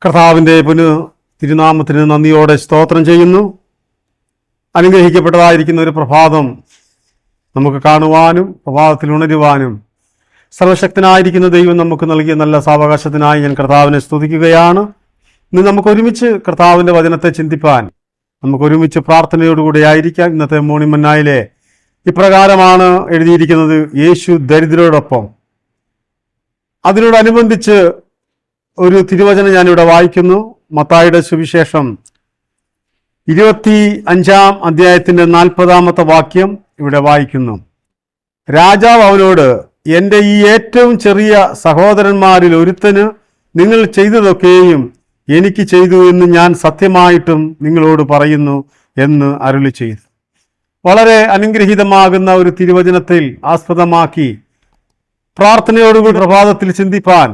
കർത്താവിൻ്റെ തിരുനാമത്തിന് നന്ദിയോടെ സ്തോത്രം ചെയ്യുന്നു. അനുഗ്രഹിക്കപ്പെട്ടതായിരിക്കുന്ന ഒരു പ്രഭാതം നമുക്ക് കാണുവാനും പ്രഭാതത്തിൽ ഉണരുവാനും സർവശക്തനായിരിക്കുന്ന ദൈവം നമുക്ക് നൽകിയ നല്ല സാവകാശത്തിനായി ഞാൻ കർത്താവിനെ സ്തുതിക്കുകയാണ്. ഇന്ന് നമുക്കൊരുമിച്ച് കർത്താവിൻ്റെ വചനത്തെ ചിന്തിപ്പാൻ, നമുക്കൊരുമിച്ച് പ്രാർത്ഥനയോടുകൂടി ആയിരിക്കാം. ഇന്നത്തെ മോർണിംഗ് മന്നായിലെ ഇപ്രകാരമാണ് എഴുതിയിരിക്കുന്നത്: യേശു ദരിദ്രരോടൊപ്പം. അതിനോടനുബന്ധിച്ച് ഒരു തിരുവചനം ഞാനിവിടെ വായിക്കുന്നു. മത്തായിയുടെ സുവിശേഷം 25 അധ്യായത്തിൻ്റെ 40 വാക്യം ഇവിടെ വായിക്കുന്നു. രാജാവ് അവനോട്, എൻ്റെ ഈ ഏറ്റവും ചെറിയ സഹോദരന്മാരിൽ ഒരുത്തന് നിങ്ങൾ ചെയ്തതൊക്കെയും എനിക്ക് ചെയ്തു എന്ന് ഞാൻ സത്യമായിട്ടും നിങ്ങളോട് പറയുന്നു എന്ന് അരുളി ചെയ്തു. വളരെ അനുഗ്രഹീതമാകുന്ന ഒരു തിരുവചനത്തിൽ ആസ്പദമാക്കി പ്രാർത്ഥനയോടുകൂടി പ്രഭാതത്തിൽ ചിന്തിപ്പാൻ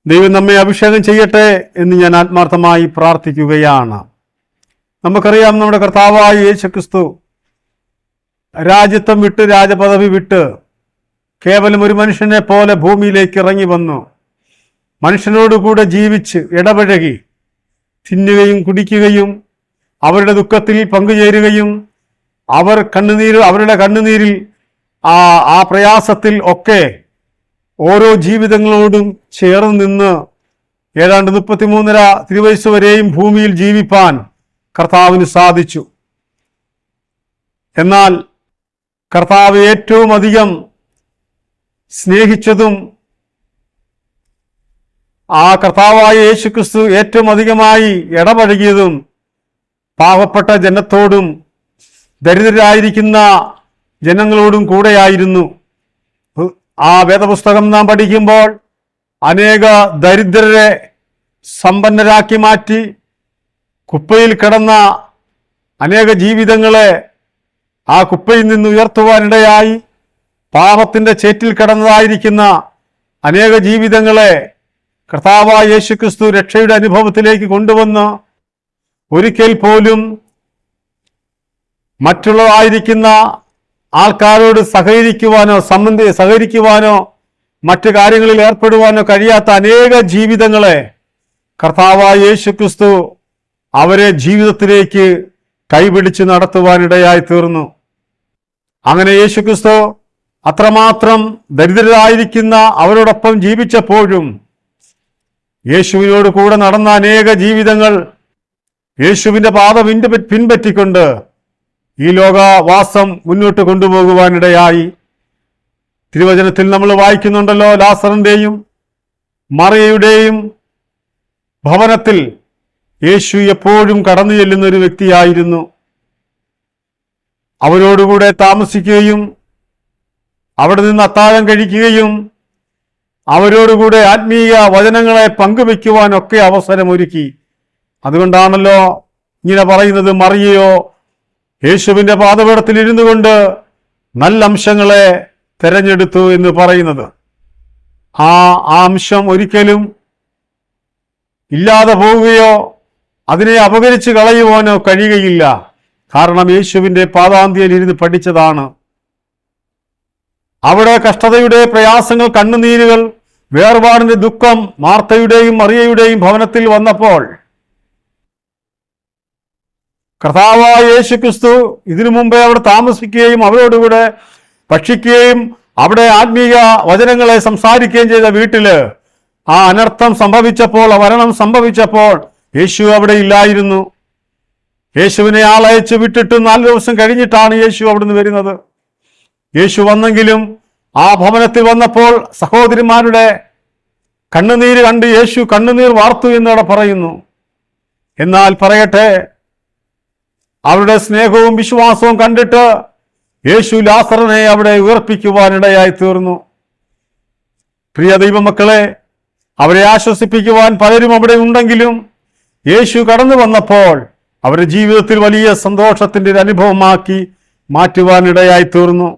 ദൈവം നമ്മെ അഭിഷേകം ചെയ്യട്ടെ എന്ന് ഞാൻ ആത്മാർത്ഥമായി പ്രാർത്ഥിക്കുകയാണ്. നമുക്കറിയാം, നമ്മുടെ കർത്താവായ യേശുക്രിസ്തു രാജ്യത്വം വിട്ട്, രാജപദവി വിട്ട് കേവലം ഒരു മനുഷ്യനെ പോലെ ഭൂമിയിലേക്ക് ഇറങ്ങി വന്നു. മനുഷ്യനോടുകൂടെ ജീവിച്ച് ഇടപഴകി, തിന്നുകയും കുടിക്കുകയും അവരുടെ ദുഃഖത്തിൽ പങ്കുചേരുകയും അവരുടെ കണ്ണുനീരിൽ ആ പ്രയാസത്തിൽ ഒക്കെ ഓരോ ജീവിതങ്ങളോടും ചേർന്ന് നിന്ന് ഏതാണ്ട് 33.5 തിരുവയസ്സ് വരെയും ഭൂമിയിൽ ജീവിപ്പാൻ കർത്താവിന് സാധിച്ചു. എന്നാൽ കർത്താവ് ഏറ്റവും അധികം സ്നേഹിച്ചതും ആ കർത്താവായ യേശുക്രിസ്തു ഏറ്റവും അധികമായി ഇടപഴകിയതും പാവപ്പെട്ട ജനത്തോടും ദരിദ്രരായിരിക്കുന്ന ജനങ്ങളോടും കൂടെയായിരുന്നു. ആ വേദപുസ്തകം നാം പഠിക്കുമ്പോൾ അനേക ദരിദ്രരെ സമ്പന്നരാക്കി മാറ്റി, കുപ്പയിൽ കിടന്ന അനേക ജീവിതങ്ങളെ ആ കുപ്പയിൽ നിന്ന് ഉയർത്തുവാനിടയായി, പാപത്തിൻ്റെ ചേറ്റിൽ കിടന്നതായിരിക്കുന്ന അനേക ജീവിതങ്ങളെ കർത്താവായ യേശുക്രിസ്തു രക്ഷയുടെ അനുഭവത്തിലേക്ക് കൊണ്ടുവന്ന് ഒരിക്കൽ പോലും മറ്റുള്ളതായിരിക്കുന്ന ആൾക്കാരോട് സഹകരിക്കുവാനോ മറ്റു കാര്യങ്ങളിൽ ഏർപ്പെടുവാനോ കഴിയാത്ത അനേക ജീവിതങ്ങളെ കർത്താവായ യേശുക്രിസ്തു അവരെ ജീവിതത്തിലേക്ക് കൈപിടിച്ച് നടത്തുവാനിടയായി തീർന്നു. അങ്ങനെ യേശുക്രിസ്തു അത്രമാത്രം ദരിദ്രരായിരിക്കുന്ന അവരോടൊപ്പം ജീവിച്ചപ്പോഴും യേശുവിനോട് കൂടെ നടന്ന അനേക ജീവിതങ്ങൾ യേശുവിൻ്റെ പാത പിൻപറ്റിക്കൊണ്ട് ഈ ലോകവാസം മുന്നോട്ട് കൊണ്ടുപോകുവാനിടയായി. തിരുവചനത്തിൽ നമ്മൾ വായിക്കുന്നുണ്ടല്ലോ, ലാസറിൻ്റെയും മറിയയുടെയും ഭവനത്തിൽ യേശു എപ്പോഴും കടന്നു ചെല്ലുന്ന ഒരു വ്യക്തിയായിരുന്നു. അവരോടുകൂടെ താമസിക്കുകയും അവിടെ നിന്ന് അത്താഴം കഴിക്കുകയും അവരോടുകൂടെ ആത്മീയ വചനങ്ങളെ പങ്കുവയ്ക്കുവാനൊക്കെ അവസരമൊരുക്കി. അതുകൊണ്ടാണല്ലോ ഇങ്ങനെ പറയുന്നത്, മറിയയോ യേശുവിൻ്റെ പാദപീഠത്തിൽ ഇരുന്നു കൊണ്ട് നല്ല അംശങ്ങളെ തിരഞ്ഞെടുത്തു എന്ന് പറയുന്നത്. ആ അംശം ഒരിക്കലും ഇല്ലാതെ പോവുകയോ അതിനെ അപകരിച്ച് കളയുവാനോ കഴിയുകയില്ല. കാരണം യേശുവിൻ്റെ പാദാന്ത്യയിൽ ഇരുന്ന് പഠിച്ചതാണ്. അവിടെ കഷ്ടതയുടെ പ്രയാസങ്ങൾ, കണ്ണുനീരുകൾ, വേർപാടിന്റെ ദുഃഖം മാർത്തയുടെയും മറിയയുടെയും ഭവനത്തിൽ വന്നപ്പോൾ കർത്താവായ യേശുക്രിസ്തു ഇതിനു മുമ്പേ അവിടെ താമസിക്കുകയും അവരോടുകൂടെ ഭക്ഷിക്കുകയും അവിടെ ആത്മീയ വചനങ്ങളെ സംസാരിക്കുകയും ചെയ്ത വീട്ടില് ആ അനർത്ഥം സംഭവിച്ചപ്പോൾ, ആ മരണം സംഭവിച്ചപ്പോൾ യേശു അവിടെ ഇല്ലായിരുന്നു. യേശുവിനെ ആളയച്ച് വിട്ടിട്ട് 4 ദിവസം കഴിഞ്ഞിട്ടാണ് യേശു അവിടുന്ന് വരുന്നത്. യേശു വന്നെങ്കിലും ആ ഭവനത്തിൽ വന്നപ്പോൾ സഹോദരിമാരുടെ കണ്ണുനീര് കണ്ട് യേശു കണ്ണുനീർ വാർത്തു എന്നവിടെ പറയുന്നു. എന്നാൽ പറയട്ടെ, അവരുടെ സ്നേഹവും വിശ്വാസവും കണ്ടിട്ട് യേശു ലാസറിനെ അവിടെ ഉയർപ്പിക്കുവാനിടയായി തീർന്നു. പ്രിയ ദൈവമക്കളെ, അവരെ ആശ്വസിപ്പിക്കുവാൻ പലരും അവിടെ ഉണ്ടെങ്കിലും യേശു കടന്നു വന്നപ്പോൾ അവരുടെ ജീവിതത്തിൽ വലിയ സന്തോഷത്തിൻ്റെ ഒരു അനുഭവമാക്കി മാറ്റുവാനിടയായി തീർന്നു.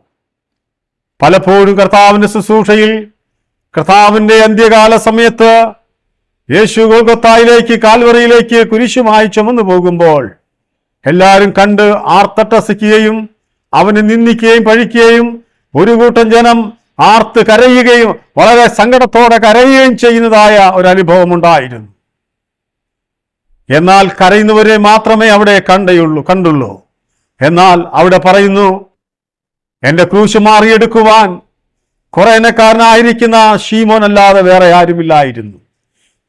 പലപ്പോഴും കർത്താവിൻ്റെ ശുശ്രൂഷയിൽ, കർത്താവിൻ്റെ അന്ത്യകാല സമയത്ത് യേശു ഗൊൽഗൊത്തായിലേക്ക്, കാൽവറിയിലേക്ക് കുരിശുമായി ചുമന്നു പോകുമ്പോൾ എല്ലാവരും കണ്ട് ആർത്തട്ടസിക്കുകയും അവനെ നിന്ദിക്കുകയും പഴിക്കുകയും ഒരു കൂട്ടം ജനം ആർത്ത് കരയുകയും വളരെ സങ്കടത്തോടെ കരയുകയും ചെയ്യുന്നതായ ഒരു അനുഭവം ഉണ്ടായിരുന്നു. എന്നാൽ കരയുന്നവരെ മാത്രമേ അവിടെ കണ്ടുള്ളൂ. എന്നാൽ അവിടെ പറയുന്നു, എൻ്റെ ക്രൂശ് മാറിയെടുക്കുവാൻ കുറേനക്കാരനായിരിക്കുന്ന ശീമോൻ അല്ലാതെ വേറെ ആരുമില്ലായിരുന്നു.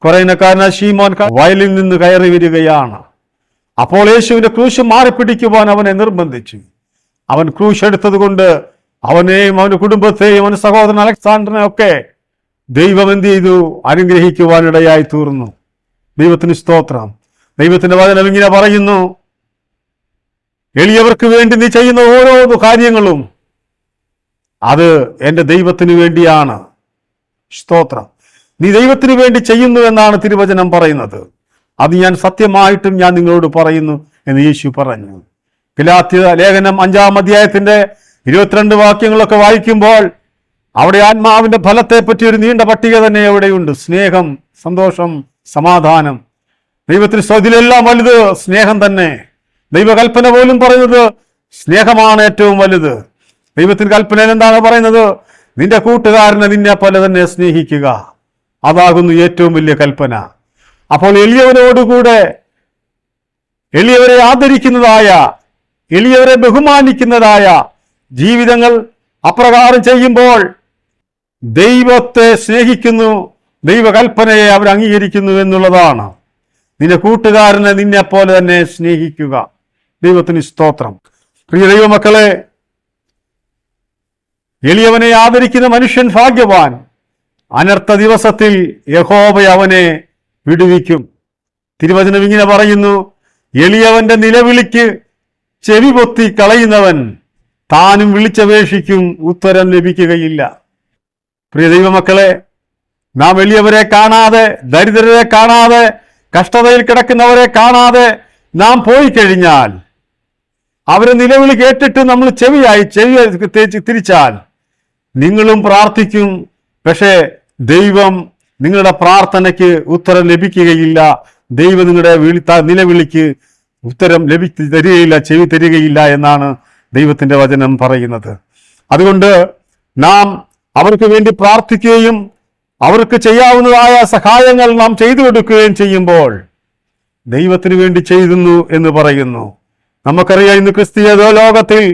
കുറേനക്കാരനായ ശീമോൻ വയലിൽ നിന്ന് കയറി വരികയാണ്. അപ്പോൾ യേശുവിന്റെ ക്രൂശ് മാറിപ്പിടിക്കുവാൻ അവനെ നിർബന്ധിച്ചു. അവൻ ക്രൂശ് എടുത്തത് കൊണ്ട് അവനെയും അവന്റെ കുടുംബത്തെയും അവന്റെ സഹോദരൻ അലക്സാണ്ടറിനെ ഒക്കെ ദൈവം എന്ത് ചെയ്തു? അനുഗ്രഹിക്കുവാനിടയായി തീർന്നു. ദൈവത്തിന് സ്തോത്രം. ദൈവത്തിന്റെ വചനം ഇങ്ങനെ പറയുന്നു, എളിയവർക്ക് വേണ്ടി നീ ചെയ്യുന്ന ഓരോ കാര്യങ്ങളും അത് എൻ്റെ ദൈവത്തിന് വേണ്ടിയാണ്. സ്തോത്രം. നീ ദൈവത്തിന് വേണ്ടി ചെയ്യുന്നു എന്നാണ് തിരുവചനം പറയുന്നത്. അത് ഞാൻ സത്യമായിട്ടും ഞാൻ നിങ്ങളോട് പറയുന്നു എന്ന് യേശു പറഞ്ഞു. ഗലാത്യ ലേഖനം 5-ാം അധ്യായത്തിന്റെ 22 വാക്യങ്ങളൊക്കെ വായിക്കുമ്പോൾ അവിടെ ആത്മാവിന്റെ ഫലത്തെ പറ്റി ഒരു നീണ്ട പട്ടിക തന്നെ അവിടെയുണ്ട്. സ്നേഹം, സന്തോഷം, സമാധാനം. ദൈവത്തിന് ഇതിലെല്ലാം വലുത് സ്നേഹം തന്നെ. ദൈവകൽപ്പന പോലും പറയുന്നത് സ്നേഹമാണ് ഏറ്റവും വലുത്. ദൈവത്തിന്റെ കൽപ്പനയിൽ എന്താണ് പറയുന്നത്? നിന്റെ കൂട്ടുകാരനെ നിന്നെ പോലെ തന്നെ സ്നേഹിക്കുക. അതാകുന്നു ഏറ്റവും വലിയ കൽപ്പന. അപ്പോൾ എളിയവരോടുകൂടെ എളിയവരെ ആദരിക്കുന്നതായ, എളിയവരെ ബഹുമാനിക്കുന്നതായ ജീവിതങ്ങൾ അപ്രകാരം ചെയ്യുമ്പോൾ ദൈവത്തെ സ്നേഹിക്കുന്നു, ദൈവകൽപ്പനയെ അവർ അംഗീകരിക്കുന്നു എന്നുള്ളതാണ്. നിന്റെ കൂട്ടുകാരനെ നിന്നെ പോലെ തന്നെ സ്നേഹിക്കുക. ദൈവത്തിന് സ്തോത്രം. പ്രിയ ദൈവമക്കളെ, എളിയവനെ ആദരിക്കുന്ന മനുഷ്യൻ ഭാഗ്യവാൻ. അനർത്ഥ ദിവസത്തിൽ യഹോവ അവനെ വിടുവിക്കും. തിരുവചനം ഇങ്ങനെ പറയുന്നു, എളിയവന്റെ നിലവിളിക്ക് ചെവി പൊത്തി കളയുന്നവൻ താനും വിളിച്ചപേക്ഷിക്കും, ഉത്തരം ലഭിക്കുകയില്ല. പ്രിയ ദൈവമക്കളെ, നാം എളിയവരെ കാണാതെ, ദരിദ്രരെ കാണാതെ, കഷ്ടതയിൽ കിടക്കുന്നവരെ കാണാതെ നാം പോയി കഴിഞ്ഞാൽ, അവരെ നിലവിളി കേട്ടിട്ട് നമ്മൾ ചെവി തിരിച്ചാൽ നിങ്ങളും പ്രാർത്ഥിക്കും. പക്ഷേ ദൈവം നിങ്ങളുടെ പ്രാർത്ഥനയ്ക്ക് ഉത്തരം ലഭിക്കുകയില്ല. ദൈവം നിങ്ങളുടെ നിലവിളിക്ക് ഉത്തരം തരികയില്ല, ചെവി തരികയില്ല എന്നാണ് ദൈവത്തിന്റെ വചനം പറയുന്നത്. അതുകൊണ്ട് നാം അവർക്ക് വേണ്ടി പ്രാർത്ഥിക്കുകയും അവർക്ക് ചെയ്യാവുന്നതായ സഹായങ്ങൾ നാം ചെയ്തു കൊടുക്കുകയും ചെയ്യുമ്പോൾ ദൈവത്തിന് വേണ്ടി ചെയ്യുന്നു എന്ന് പറയുന്നു. നമുക്കറിയാം, ഇന്ന് ക്രിസ്തീയ ലോകത്തിൽ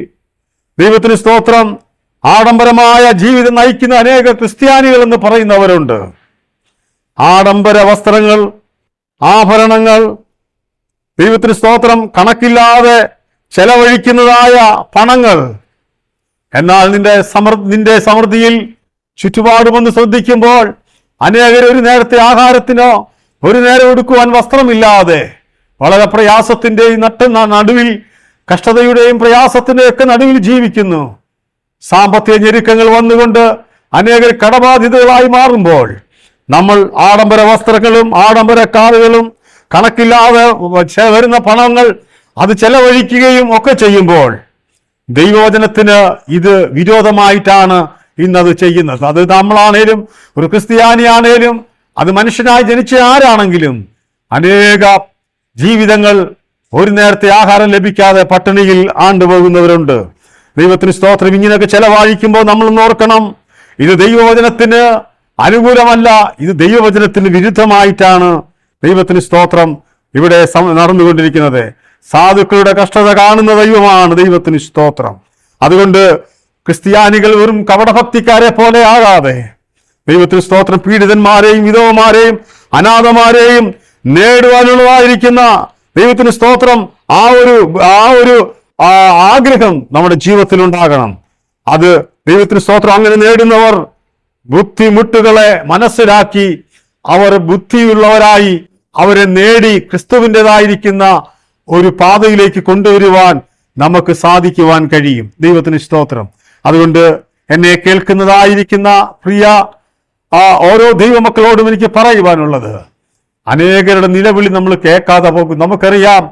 ദൈവത്തിന് സ്തോത്രം ആഡംബരമായ ജീവിതം നയിക്കുന്ന അനേക ക്രിസ്ത്യാനികൾ എന്ന് പറയുന്നവരുണ്ട്. ആഡംബര വസ്ത്രങ്ങൾ, ആഭരണങ്ങൾ, ദൈവത്തിന് സ്തോത്രം കണക്കില്ലാതെ ചെലവഴിക്കുന്നതായ പണങ്ങൾ. എന്നാൽ നിന്റെ സമൃദ്ധിയിൽ ചുറ്റുപാടുമൊന്ന് ശ്രദ്ധിക്കുമ്പോൾ അനേകർ ഒരു നേരത്തെ ആഹാരത്തിനോ ഒരു നേരം എടുക്കുവാൻ വസ്ത്രമില്ലാതെ വളരെ പ്രയാസത്തിന്റെയും നടുവിൽ, കഷ്ടതയുടെയും പ്രയാസത്തിന്റെയും ഒക്കെ നടുവിൽ ജീവിക്കുന്നു. സാമ്പത്തിക ഞെരുക്കങ്ങൾ വന്നുകൊണ്ട് അനേകർ കടബാധിതകളായി മാറുമ്പോൾ നമ്മൾ ആഡംബര വസ്ത്രങ്ങളും ആഡംബര കാറുകളും കണക്കില്ലാതെ വരുന്ന പണങ്ങൾ അത് ചെലവഴിക്കുകയും ഒക്കെ ചെയ്യുമ്പോൾ ദൈവവചനത്തിന് ഇത് വിരോധമായിട്ടാണ് ഇന്നത് ചെയ്യുന്നത്. അത് നമ്മളാണേലും ഒരു ക്രിസ്ത്യാനിയാണേലും അത് മനുഷ്യനായി ജനിച്ച ആരാണെങ്കിലും അനേക ജീവിതങ്ങൾ ഒരു നേരത്തെ ആഹാരം ലഭിക്കാതെ പട്ടിണിയിൽ ആണ്ടുപോകുന്നവരുണ്ട്. ദൈവത്തിന് സ്തോത്രം. ഇങ്ങനെയൊക്കെ ചെലവഴിക്കുമ്പോൾ നമ്മൾ ഓർക്കണം, ഇത് ദൈവവചനത്തിന് അനുകൂലമല്ല, ഇത് ദൈവവചനത്തിന് വിരുദ്ധമായിട്ടാണ് ദൈവത്തിന് സ്തോത്രം ഇവിടെ നടന്നുകൊണ്ടിരിക്കുന്നത്. സാധുക്കളുടെ കഷ്ടത കാണുന്ന ദൈവമാണ് ദൈവത്തിന് സ്തോത്രം. അതുകൊണ്ട് ക്രിസ്ത്യാനികൾ വെറും കപടഭക്തിക്കാരെ പോലെ ആകാതെ ദൈവത്തിന് സ്തോത്രം പീഡിതന്മാരെയും വിധവമാരെയും അനാഥമാരെയും നേടുവാനുള്ളതായിരിക്കുന്ന ദൈവത്തിന് സ്തോത്രം ആ ഒരു ആഗ്രഹം നമ്മുടെ ജീവിതത്തിൽ ഉണ്ടാകണം. അത് ദൈവത്തിന് സ്തോത്രം അങ്ങനെ നേടുന്നവർ ബുദ്ധിമുട്ടുകളെ മനസ്സിലാക്കി അവർ ബുദ്ധിയുള്ളവരായി അവരെ നേടി ക്രിസ്തുവിൻ്റെതായിരിക്കുന്ന ഒരു പാതയിലേക്ക് കൊണ്ടുവരുവാൻ നമുക്ക് സാധിക്കുവാൻ കഴിയും. ദൈവത്തിന് സ്തോത്രം. അതുകൊണ്ട് എന്നെ കേൾക്കുന്നതായിരിക്കുന്ന പ്രിയ ഓരോ ദൈവമക്കളോടും എനിക്ക് പറയുവാനുള്ളത്, അനേകരുടെ നിലവിളി നമ്മൾ കേൾക്കാതെ പോകും. നമുക്കറിയാം,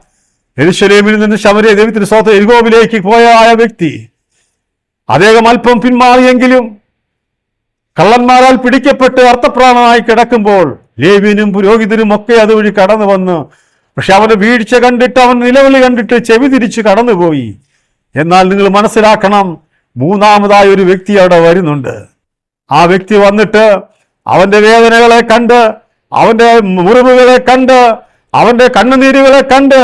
യെരൂശലേമിൽ നിന്ന് ശമര്യ ദൈവത്തിന് സ്തോത്രം യെരിഹോവിലേക്ക് പോയ വ്യക്തി അദ്ദേഹം അല്പം പിന്മാറിയെങ്കിലും കള്ളന്മാരാൽ പിടിക്കപ്പെട്ട് അർത്ഥപ്രാണനായി കിടക്കുമ്പോൾ ലേവ്യനും പുരോഹിതനും ഒക്കെ അതുവഴി കടന്നു വന്ന്, പക്ഷെ അവന്റെ വീഴ്ച കണ്ടിട്ട്, അവൻ നിലവിളി കണ്ടിട്ട് ചെവി തിരിച്ച് കടന്നുപോയി. എന്നാൽ നിങ്ങൾ മനസ്സിലാക്കണം, മൂന്നാമതായ ഒരു വ്യക്തി അവിടെ വരുന്നുണ്ട്. ആ വ്യക്തി വന്നിട്ട് അവന്റെ വേദനകളെ കണ്ട്, അവന്റെ മുറിവുകളെ കണ്ട്, അവന്റെ കണ്ണുനീരുകളെ കണ്ട്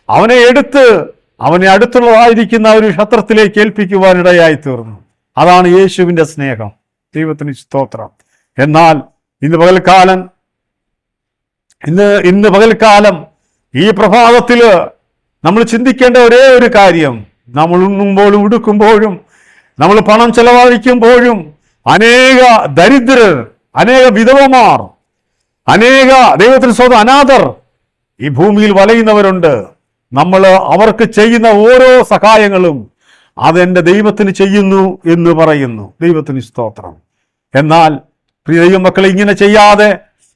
അവനെ എടുത്ത് അവനെ അടുത്തുള്ളതായിരിക്കുന്ന ഒരു ക്ഷത്രത്തിലേക്ക് ഏൽപ്പിക്കുവാനിടയായി തീർന്നു. അതാണ് യേശുവിന്റെ സ്നേഹം. ദൈവത്തിന് സ്തോത്രം. എന്നാൽ ഇന്ന് പകൽക്കാലം ഈ പ്രഭാതത്തില് നമ്മൾ ചിന്തിക്കേണ്ട ഒരേ ഒരു കാര്യം, നമ്മൾ ഉണ്ണുമ്പോഴും ഉടുക്കുമ്പോഴും നമ്മൾ പണം ചെലവഴിക്കുമ്പോഴും അനേക ദരിദ്രർ, അനേക വിധവമാർ, അനേക ദൈവത്തിന് സ്വന്തം അനാഥർ ഈ ഭൂമിയിൽ വലയുന്നവരുണ്ട്. നമ്മൾ അവർക്ക് ചെയ്യുന്ന ഓരോ സഹായങ്ങളും അതെന്റെ ദൈവത്തിന് ചെയ്യുന്നു എന്ന് പറയുന്നു. ദൈവത്തിന് സ്തോത്രം. എന്നാൽ പ്രിയ ദൈവമക്കളെ, ഇങ്ങനെ ചെയ്യാതെ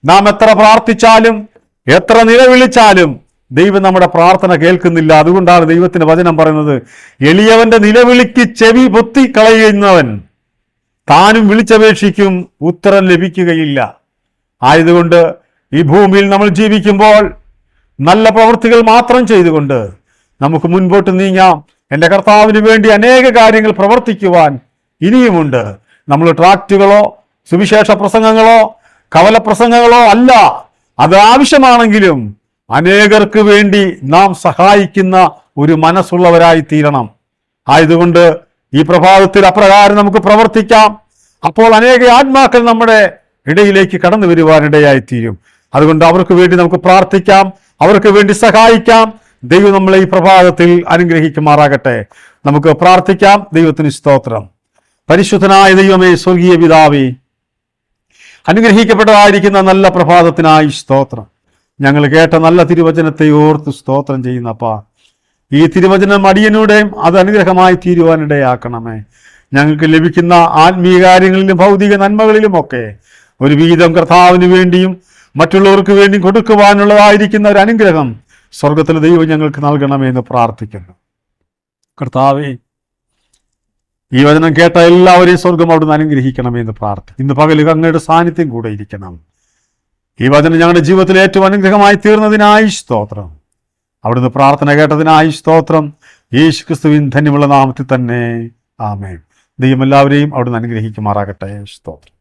നാം എത്ര പ്രാർത്ഥിച്ചാലും എത്ര നിലവിളിച്ചാലും ദൈവം നമ്മുടെ പ്രാർത്ഥന കേൾക്കുന്നില്ല. അതുകൊണ്ടാണ് ദൈവത്തിന്റെ വചനം പറയുന്നത്, എളിയവന്റെ നിലവിളിക്ക് ചെവി പൊത്തി കളയുന്നവൻ താനും വിളിച്ചപേക്ഷിക്കും, ഉത്തരം ലഭിക്കുകയില്ല. ആയതുകൊണ്ട് ഈ ഭൂമിയിൽ നമ്മൾ ജീവിക്കുമ്പോൾ നല്ല പ്രവൃത്തികൾ മാത്രം ചെയ്തുകൊണ്ട് നമുക്ക് മുൻപോട്ട് നീങ്ങാം. എൻ്റെ കർത്താവിന് വേണ്ടി അനേക കാര്യങ്ങൾ പ്രവർത്തിക്കുവാൻ ഇനിയുമുണ്ട്. നമ്മൾ ട്രാക്റ്റുകളോ സുവിശേഷ പ്രസംഗങ്ങളോ കവല പ്രസംഗങ്ങളോ അല്ല, അത് ആവശ്യമാണെങ്കിലും അനേകർക്ക് വേണ്ടി നാം സഹായിക്കുന്ന ഒരു മനസ്സുള്ളവരായി തീരണം. ആയതുകൊണ്ട് ഈ പ്രഭാതത്തിൽ അപ്രകാരം നമുക്ക് പ്രവർത്തിക്കാം. അപ്പോൾ അനേക ആത്മാക്കൾ നമ്മുടെ ഇടയിലേക്ക് കടന്നു വരുവാനിടയായി തീരും. അതുകൊണ്ട് അവർക്ക് വേണ്ടി നമുക്ക് പ്രാർത്ഥിക്കാം, അവർക്ക് വേണ്ടി സഹായിക്കാം. ദൈവം നമ്മളെ ഈ പ്രഭാതത്തിൽ അനുഗ്രഹിക്കുമാറാകട്ടെ. നമുക്ക് പ്രാർത്ഥിക്കാം. ദൈവത്തിന് സ്തോത്രം. പരിശുദ്ധനായ ദൈവമേ, സ്വർഗീയ പിതാവേ, അനുഗ്രഹിക്കപ്പെട്ടതായിരിക്കുന്ന നല്ല പ്രഭാതത്തിനായി സ്തോത്രം. ഞങ്ങൾ കേട്ട നല്ല തിരുവചനത്തെ ഓർത്ത് സ്തോത്രം ചെയ്യുന്നപ്പാ. ഈ തിരുവചനം അടിയനൂടെയും അത് അനുഗ്രഹമായി തീരുവാനിടയാക്കണമേ. ഞങ്ങൾക്ക് ലഭിക്കുന്ന ആത്മീയ കാര്യങ്ങളിലും ഭൗതിക നന്മകളിലുമൊക്കെ ഒരു വീതം കർത്താവിന് വേണ്ടിയും മറ്റുള്ളവർക്ക് വേണ്ടി കൊടുക്കുവാനുള്ളതായിരിക്കുന്ന ഒരു അനുഗ്രഹം സ്വർഗത്തിലെ ദൈവം ഞങ്ങൾക്ക് നൽകണമെന്ന് പ്രാർത്ഥിക്കുന്നു. കർത്താവേ, ഈ വചനം കേട്ട എല്ലാവരെയും സ്വർഗം അവിടുന്ന് അനുഗ്രഹിക്കണമെന്ന് പ്രാർത്ഥിക്കും. ഇന്ന് പകൽ അങ്ങയുടെ സാന്നിധ്യം കൂടെ ഇരിക്കണം. ഈ വചനം ഞങ്ങളുടെ ജീവിതത്തിൽ ഏറ്റവും അനുഗ്രഹമായി തീർന്നതിനായി സ്തോത്രം. അവിടുന്ന് പ്രാർത്ഥന കേട്ടതിനായി സ്തോത്രം. യേശു ക്രിസ്തുവിൻ ധന്യമുള്ള നാമത്തിൽ തന്നെ ആമേൻ. ദൈവം എല്ലാവരെയും അവിടുന്ന് അനുഗ്രഹിക്കുമാറാകട്ടെ. സ്തോത്രം.